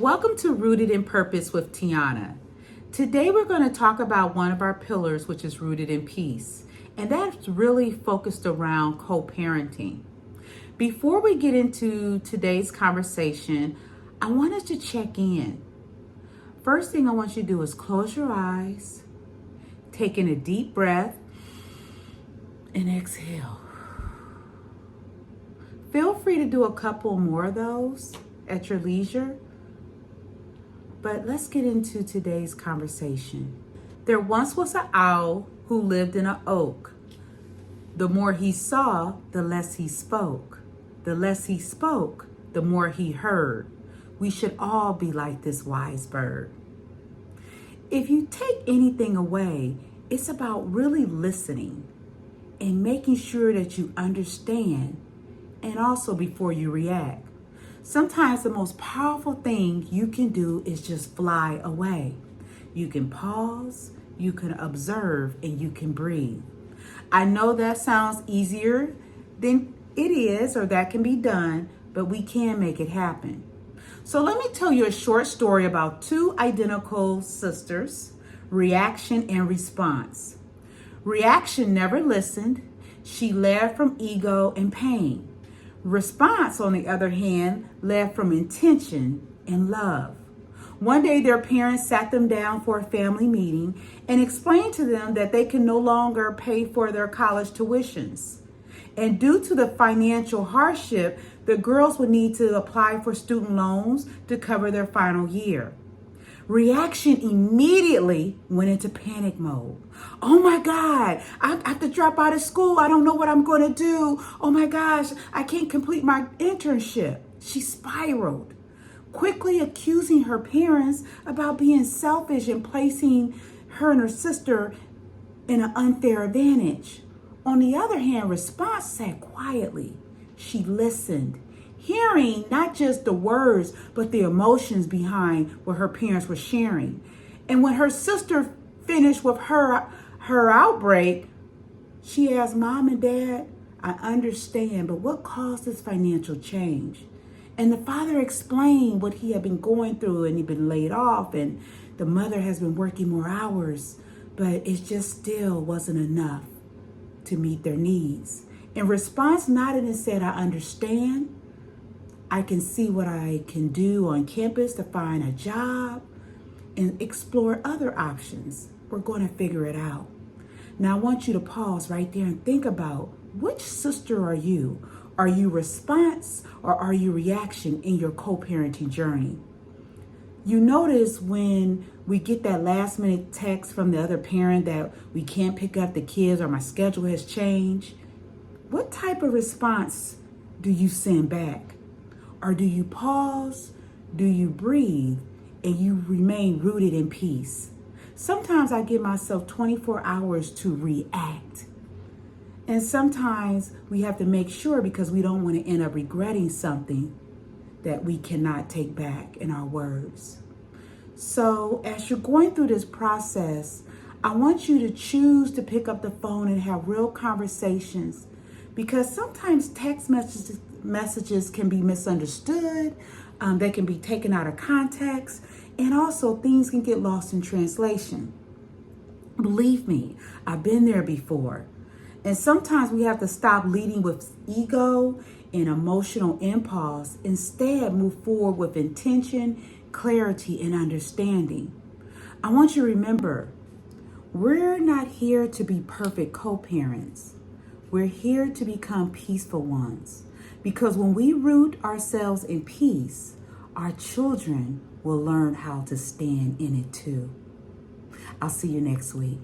Welcome to Rooted in Purpose with Tiana. Today we're going to talk about one of our pillars, which is rooted in peace. And that's really focused around co-parenting. Before we get into today's conversation, I want us to check in. First thing I want you to do is close your eyes, take in a deep breath, and exhale. Feel free to do a couple more of those at your leisure. But let's get into today's conversation. There once was an owl who lived in an oak. The more he saw, the less he spoke. The less he spoke, the more he heard. We should all be like this wise bird. If you take anything away, it's about really listening and making sure that you understand, and also before you react. Sometimes the most powerful thing you can do is just fly away. You can pause, you can observe, and you can breathe. I know that sounds easier than it is, or that can be done, but we can make it happen. So let me tell you a short story about two identical sisters, reaction and response. Reaction never listened. She led from ego and pain. Response, on the other hand, led from intention and love. One day, their parents sat them down for a family meeting and explained to them that they can no longer pay for their college tuitions. And due to the financial hardship, the girls would need to apply for student loans to cover their final year. Reaction immediately went into panic mode. Oh my God, I have to drop out of school. I don't know what I'm going to do. Oh my gosh, I can't complete my internship. She spiraled, quickly accusing her parents about being selfish and placing her and her sister in an unfair advantage. On the other hand, response sat quietly. She listened, hearing not just the words, but the emotions behind what her parents were sharing. And when her sister finished with her outbreak, she asked, Mom and Dad, I understand, but what caused this financial change? And the father explained what he had been going through, and he'd been laid off, and the mother has been working more hours, but it just still wasn't enough to meet their needs. In response, nodded and said, I understand. I can see what I can do on campus to find a job and explore other options. We're going to figure it out. Now, I want you to pause right there and think about, which sister are you? Are you response or are you reaction in your co-parenting journey? You notice when we get that last minute text from the other parent that we can't pick up the kids or my schedule has changed. What type of response do you send back? Or do you pause? Do you breathe? And you remain rooted in peace? Sometimes I give myself 24 hours to react. And sometimes we have to make sure, because we don't want to end up regretting something that we cannot take back in our words. So as you're going through this process, I want you to choose to pick up the phone and have real conversations, because sometimes text messages can be misunderstood. They can be taken out of context, and also things can get lost in translation. Believe me, I've been there before. And sometimes we have to stop leading with ego and emotional impulse. Instead, move forward with intention, clarity, and understanding. I want you to remember, we're not here to be perfect co-parents. We're here to become peaceful ones. Because when we root ourselves in peace, our children will learn how to stand in it too. I'll see you next week.